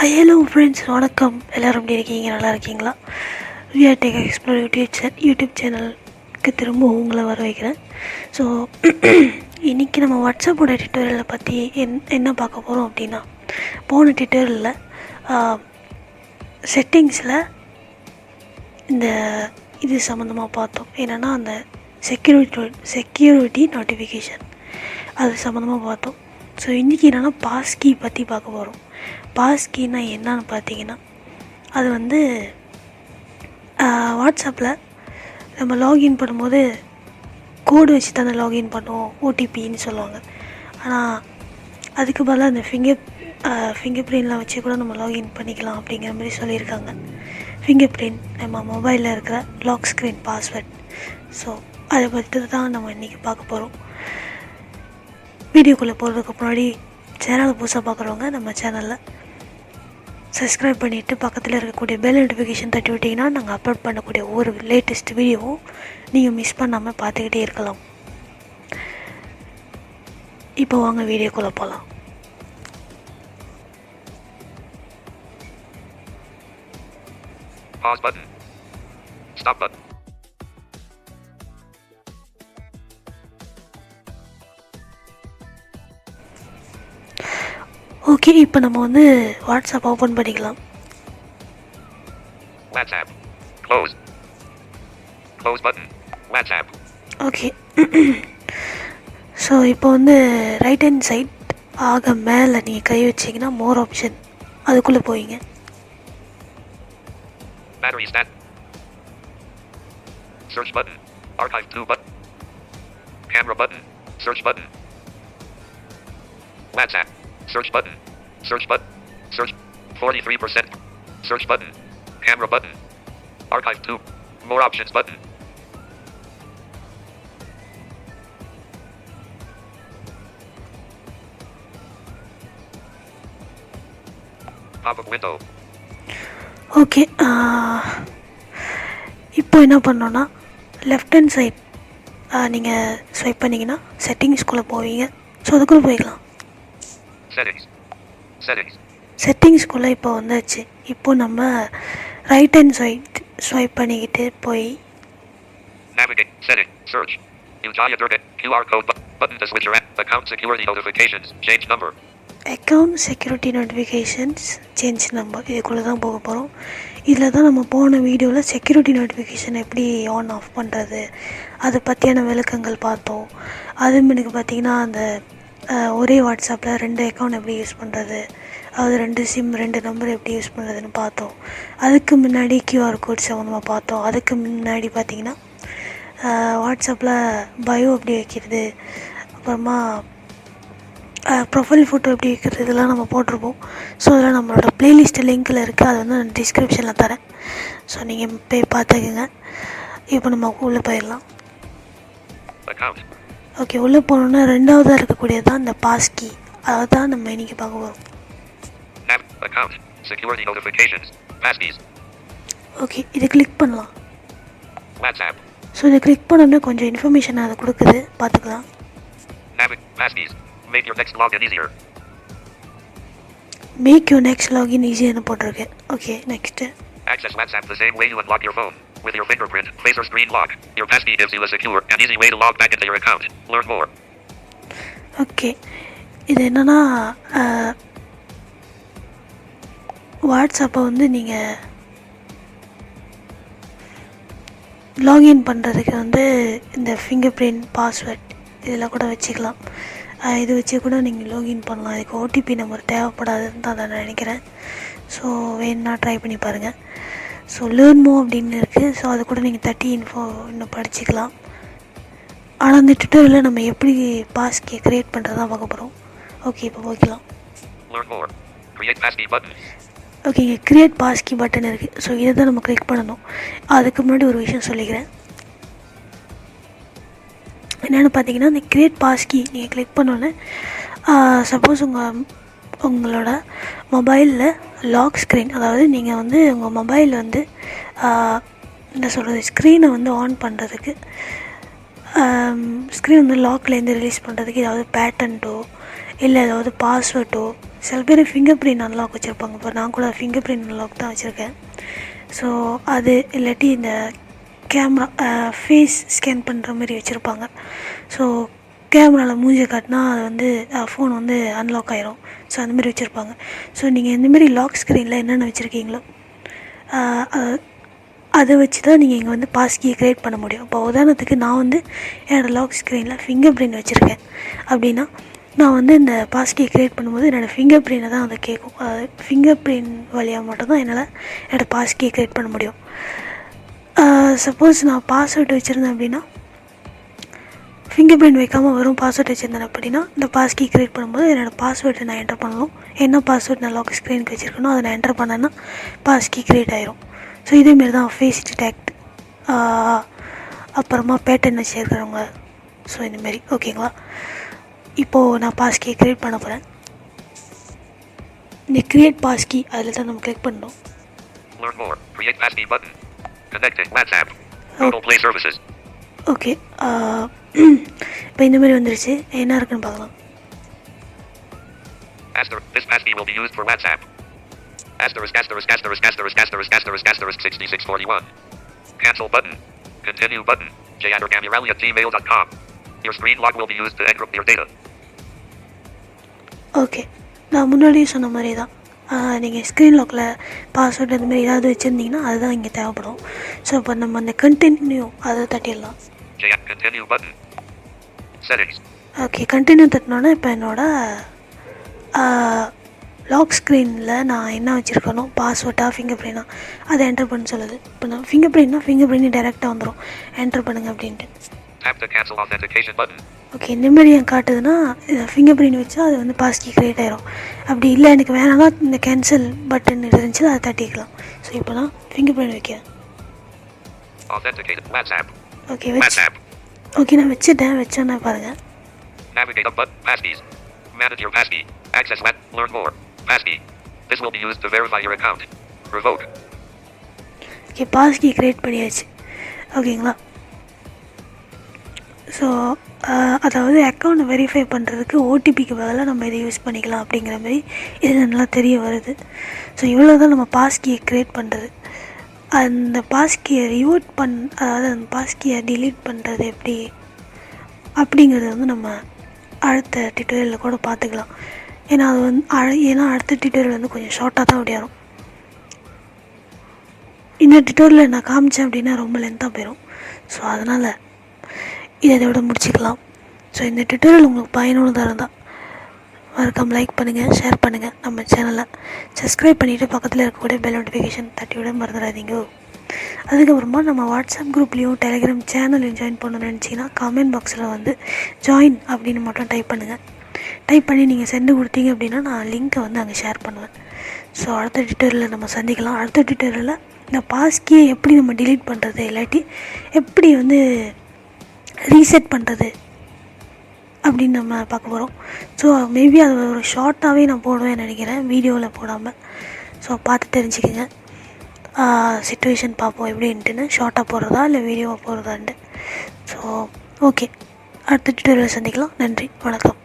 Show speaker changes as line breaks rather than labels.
Hello friends, வணக்கம். எல்லோரும் எப்படி இருக்கீங்க? நல்லா இருக்கீங்களா? விஆர் டெக் எக்ஸ்ப்ளோர் யூடியூப் சேனலுக்கு திரும்ப உங்களை வர வைக்கிறேன். ஸோ இன்றைக்கி நம்ம வாட்ஸ்அப்போட ட்யூட்டோரியலை பற்றி என்ன பார்க்க போகிறோம் அப்படின்னா, போன ட்யூட்டோரியலில் செட்டிங்ஸில் இந்த இது சம்மந்தமாக பார்த்தோம். என்னென்னா அந்த செக்யூரிட்டி நோட்டிஃபிகேஷன் அது சம்மந்தமாக பார்த்தோம். ஸோ இன்றைக்கி என்னென்னா பாஸ்கீ பற்றி பார்க்க போகிறோம். பாஸ்கீனா என்னன்னு பார்த்தீங்கன்னா, அது வந்து வாட்ஸ்அப்பில் நம்ம லாகின் பண்ணும்போது கோடு வச்சு தானே லாகின் பண்ணுவோம், ஓடிபின்னு சொல்லுவாங்க. ஆனால் அதுக்கு பதிலாக அந்த ஃபிங்கர் பிரிண்ட்லாம் வச்சு கூட நம்ம லாகின் பண்ணிக்கலாம் அப்படிங்கிற மாதிரி சொல்லியிருக்காங்க. ஃபிங்கர் பிரிண்ட் நம்ம மொபைலில் இருக்கிற லாக் ஸ்க்ரீன் பாஸ்வேர்ட். ஸோ அதை பற்றி தான் நம்ம இன்றைக்கி பார்க்க போகிறோம். வீடியோக்குள்ளே போகிறதுக்கு முன்னாடி சேனலை புதுசாக பார்க்குறவங்க நம்ம சேனலில் சப்ஸ்கிரைப் பண்ணிவிட்டு பக்கத்தில் இருக்கக்கூடிய பெல் நோட்டிஃபிகேஷன் தட்டி விட்டிங்கன்னா நாங்கள் அப்லோட் பண்ணக்கூடிய ஒவ்வொரு லேட்டஸ்ட் வீடியோவும் நீங்கள் மிஸ் பண்ணாமல் பார்த்துக்கிட்டே இருக்கலாம். இப்போ வாங்க வீடியோக்குள்ளே போகலாம்.
Pause button. Stop button.
Okay, இப்போ நம்ம வந்து வாட்ஸ்அப் ஓப்பன் பண்ணிக்கலாம்.
WhatsApp. Close. Close button. WhatsApp.
Okay, so இப்போ வந்து ரைட் ஹேண்ட் சைட் ஆக மேலே நீங்கள் கை வச்சிங்கன்னா மோர் ஆப்ஷன், அதுக்குள்ளே போயிங்க.
Battery stat. Search button. Archive to button. Camera button. Search button. WhatsApp. Search button. Search button. Search 43%. Search button. Camera button. Archive 2. More options button. Pop-up window.
Okay, இப்போ என்ன பண்ணோன்னா left hand side நீங்கள் swipe பண்ணிங்கன்னா செட்டிங்ஸ்குள்ளே போவீங்க. So அதுக்குள்ளே போய்க்கலாம். செட்டிங்ஸ்குள்ளே இப்போ வந்தாச்சு. இப்போ நம்ம ரைட் ஹேண்ட் சைட் ஸ்வைப் பண்ணிக்கிட்டு போய்
Navigate. Setting. Search. Ujaya Durga. QR code button to switch around. Account security notifications. Change number.
Account security notifications change number, இதுக்குள்ளே தான் போக போகிறோம். இதில் தான் நம்ம போன வீடியோவில் செக்யூரிட்டி நோட்டிஃபிகேஷன் எப்படி ஆன் ஆஃப் பண்ணுறது அதை பற்றியான விளக்கங்கள் பார்த்தோம். அதுமாதிரி பார்த்திங்கன்னா அந்த ஒரே வாட்ஸ்அப்பில் 2 அக்கௌண்ட் எப்படி யூஸ் பண்ணுறது, அதாவது 2 சிம் 2 நம்பர் எப்படி யூஸ் பண்ணுறதுன்னு பார்த்தோம். அதுக்கு முன்னாடி QR கோட் சம்மந்தமாக பார்த்தோம். அதுக்கு முன்னாடி பார்த்திங்கன்னா வாட்ஸ்அப்பில் பயோ எப்படி வைக்கிறது, அப்புறமா ப்ரொஃபைல் ஃபோட்டோ எப்படி வைக்கிறது, இதெல்லாம் நம்ம போட்டிருப்போம். ஸோ அதெல்லாம் நம்மளோட ப்ளேலிஸ்ட்டு லிங்க்கில் இருக்குது. அதை வந்து நான் டிஸ்கிரிப்ஷனில் தரேன். ஸோ நீங்கள் போய் பார்த்துக்குங்க. இப்போ நம்ம உள்ளே போயிடலாம். ஓகே, உள்ளே போனோன்னா ரெண்டாவதாக இருக்கக்கூடியது தான் இந்த பாஸ்கி. அதை தான் நம்ம இன்றைக்கி பார்க்க போகிறோம். ஓகே, இது கிளிக் பண்ணலாம். ஸோ இதை கிளிக் பண்ணோன்னா கொஞ்சம் இன்ஃபர்மேஷன் அதை கொடுக்குது, பார்த்துக்கலாம்.
Make your next login easier.
Make your next login easier போட்டிருக்கு. Okay, next.
Access WhatsApp the same way you unlock your phone with your fingerprint, face or screen lock. Your passkey gives you a secure and easy way to log back into your account. Learn more.
Okay, இது என்னன்னா வாட்ஸ்அப்பை வந்து நீங்கள் login பண்ணுறதுக்கு வந்து இந்த finger print password இதெல்லாம் கூட வச்சுக்கலாம். இது வச்சு கூட நீங்கள் லாகின் பண்ணலாம். அதுக்கு ஓடிபி நம்பர் தேவைப்படாதுன்னு தான் நான் நினைக்கிறேன். ஸோ வேணுன்னா ட்ரை பண்ணி பாருங்கள். ஸோ லேர்ன் மோ அப்படின்னு இருக்குது. ஸோ அது கூட நீங்கள் தட்டி இன்னும் படிச்சுக்கலாம். ஆனால் அந்த ட்விட்டரில் நம்ம எப்படி பாஸ்கி க்ரியேட் பண்ணுறதா பார்க்க போகிறோம். ஓகே, இப்போ போய்க்கலாம். ஓகே, இங்கே க்ரியேட் பாஸ்கி பட்டன் இருக்குது. ஸோ இதை தான் நம்ம கிளிக் பண்ணணும். அதுக்கு முன்னாடி ஒரு விஷயம் சொல்லிக்கிறேன். என்னென்னு பார்த்தீங்கன்னா, இந்த க்ரியேட் பாஸ்கி நீங்கள் கிளிக் பண்ணோன்னே சப்போஸ் உங்களோட மொபைலில் லாக் ஸ்க்ரீன், அதாவது நீங்கள் வந்து உங்கள் மொபைலில் வந்து என்ன சொல்கிறது, ஸ்க்ரீனை வந்து ஆன் பண்ணுறதுக்கு, ஸ்க்ரீன் வந்து லாக்லேருந்து ரிலீஸ் பண்ணுறதுக்கு ஏதாவது பேட்டன்ட்டோ இல்லை ஏதாவது பாஸ்வேர்டோ சில பேர் ஃபிங்கர் பிரிண்ட் அன்லாக் வச்சுருப்பாங்க. இப்போ நான் கூட ஃபிங்கர் பிரிண்ட் அன்லாக் தான் வச்சுருக்கேன். ஸோ அது இல்லாட்டி இந்த கேமரா ஃபேஸ் ஸ்கேன் பண்ணுற மாதிரி வச்சுருப்பாங்க. ஸோ கேமராவில் மூஞ்சியை காட்டினா அது வந்து ஃபோன் வந்து அன்லாக் ஆகிரும். ஸோ அந்தமாரி வச்சுருப்பாங்க. ஸோ நீங்கள் இந்தமாரி லாக் ஸ்க்ரீனில் என்னென்ன வச்சுருக்கீங்களோ அதை வச்சு தான் நீங்கள் இங்கே வந்து பாஸ்கீயை க்ரியேட் பண்ண முடியும். இப்போ உதாரணத்துக்கு நான் வந்து என்னோடய லாக் ஸ்க்ரீனில் ஃபிங்கர் பிரிண்ட் வச்சுருக்கேன் அப்படின்னா நான் வந்து இந்த பாஸ்கீயை க்ரியேட் பண்ணும்போது என்னோடய ஃபிங்கர் பிரிண்டை தான் அதை கேட்கும். ஃபிங்கர் பிரிண்ட் வழியாக மட்டும்தான் என்னால் என்னோடய பாஸ்கீயை க்ரியேட் பண்ண முடியும். சப்போஸ் நான் பாஸ்வேர்டு வச்சுருந்தேன் அப்படின்னா ஃபிங்கர் பிரிண்ட் வைக்காமல் வெறும் பாஸ்வேர்டு வச்சுருந்தேன் அப்படின்னா இந்த பாஸ்கீ க்ரியேட் பண்ணும்போது என்னோடய பாஸ்வேர்டை நான் என்டர் பண்ணணும். என்ன பாஸ்வேர்டு நான் லாக் ஸ்க்ரீனுக்கு வச்சுருக்கணும் அதை நான் என்டர் பண்ணேன்னா பாஸ்கீ க்ரியேட் ஆயிரும். ஸோ இதேமாரி தான் ஃபேஸ் டிடெக்ட், அப்புறமா பேட்டர்ன் வச்சுருக்கிறவங்க. ஸோ இந்தமாரி ஓகேங்களா. இப்போது நான் பாஸ்கீயை க்ரியேட் பண்ண போகிறேன். இந்த க்ரியேட் பாஸ்கீ அதில் தான் நம்ம கிளிக் பண்ணணும். ஓகே, இப்போ இந்த மாதிரி வந்துருச்சு. என்ன இருக்குன்னு பார்க்கலாம்.
This passkey will be used for WhatsApp. Asterisk asterisk asterisk asterisk asterisk asterisk asterisk 6641. Cancel button. Continue button. jayadergamirali@gmail.com. Your screen lock will be used to encrypt your data.
Okay, நான் முன்னாடியே சொன்ன மாதிரி தான். நீங்கள் ஸ்க்ரீன் லாக்கில் பாஸ்வேர்டு அந்த மாதிரி ஏதாவது வச்சுருந்தீங்கன்னா அதுதான் இங்கே தேவைப்படும். ஸோ இப்போ நம்ம அந்த கண்டினியூ அதை தட்டிடலாம்.
Continue button. Settings.
Okay, continue தட்டினோன்னா இப்போ என்னோடய லாக் ஸ்க்ரீனில் நான் என்ன வச்சுருக்கணும், பாஸ்வேர்டாக ஃபிங்கர் பிரிண்டா அதை என்டர் பண்ண சொல்லுது. இப்போ நான் ஃபிங்கர் பிரிண்ட்னா ஃபிங்கர் பிரிண்ட் டேரெக்டாக வந்துடும் என்டர் பண்ணுங்கள் அப்படின்ட்டு. ஓகே, இந்தமாரி என் காட்டுதுன்னா ஃபிங்கர் பிரிண்ட் வச்சா அது வந்து பாஸ்கீ க்ரியேட் ஆயிரும். அப்படி இல்லை எனக்கு வேணாம்னா இந்த கேன்சல் பட்டன் இருந்துச்சு அதை தட்டிக்கலாம். ஸோ இப்போ நான் ஃபிங்கர் பிரிண்ட் வைக்கிறேன். ஓகே ஓகே, நான் வச்சேன்னா பாருங்கள்.
Manage your passkey. Access web. Learn more. Passkey. This will be used to verify your account. Revoke.
Okay, passkey create பண்ணியாச்சு. ஓகேங்களா. ஸோ அதாவது அக்கௌண்ட்டை வெரிஃபை பண்ணுறதுக்கு ஓடிபிக்கு பதிலாக நம்ம இதை யூஸ் பண்ணிக்கலாம் அப்படிங்கிற மாதிரி இது நல்லா தெரிய வருது. ஸோ இவ்வளோ தான் நம்ம பாஸ்கீயை க்ரியேட் பண்ணுறது. அந்த பாஸ்கீயை அதாவது அந்த பாஸ்கீயை டிலீட் பண்ணுறது எப்படி அப்படிங்கிறது வந்து நம்ம அடுத்த டியூட்டோரியலில் கூட பார்த்துக்கலாம். ஏன்னா அது வந்து அடுத்த டியூட்டோரியல் வந்து கொஞ்சம் ஷார்ட்டாக தான் முடியும். இந்த டியூட்டோரியலில் நான் காமிச்சேன் அப்படின்னா ரொம்ப லென்த்தாக போயிடும். ஸோ அதனால் இதோட முடிச்சுக்கலாம். ஸோ இந்த டியூட்டோரியல் உங்களுக்கு பயனுள்ளதாக இருந்தால் மறக்காம லைக் பண்ணுங்கள், ஷேர் பண்ணுங்கள், நம்ம சேனலை சப்ஸ்கிரைப் பண்ணிவிட்டு பக்கத்தில் இருக்கக்கூடிய பெல் நோட்டிஃபிகேஷன் தட்டிவிட மறந்துடாதீங்க. அதுக்கப்புறமா நம்ம வாட்ஸ்அப் குரூப்லேயும் டெலிகிராம் சேனலையும் ஜாயின் பண்ணணும்னு நினச்சிங்கன்னா கமெண்ட் பாக்ஸில் வந்து ஜாயின் அப்படின்னு மட்டும் டைப் பண்ணுங்கள். டைப் பண்ணி நீங்கள் சென்ட் கொடுத்தீங்க அப்படின்னா நான் லிங்க்கை வந்து அங்கே ஷேர் பண்ணுவேன். ஸோ அடுத்த டியூட்டோரியலில் நம்ம சந்திக்கலாம். அடுத்த டியூட்டோரியலில் இந்த பாஸ்கீயை எப்படி நம்ம டிலீட் பண்ணுறது, இல்லாட்டி எப்படி வந்து ரீசெட் பண்ணுறது அப்படின்னு நம்ம பார்க்க போகிறோம். ஸோ மேபி அது ஒரு ஷார்ட்டாகவே நான் போடுவேன் நினைக்கிறேன், வீடியோவில் போடாமல். ஸோ பார்த்து தெரிஞ்சுக்கோங்க. சிச்சுவேஷன் பார்ப்போம் எப்படின்ட்டுன்னு, ஷார்ட்டாக போடுறதா இல்லை வீடியோவாக போடுறதான்ட்டு. ஸோ ஓகே, அடுத்த டியூட்டோரியல் சந்திக்கலாம். நன்றி, வணக்கம்.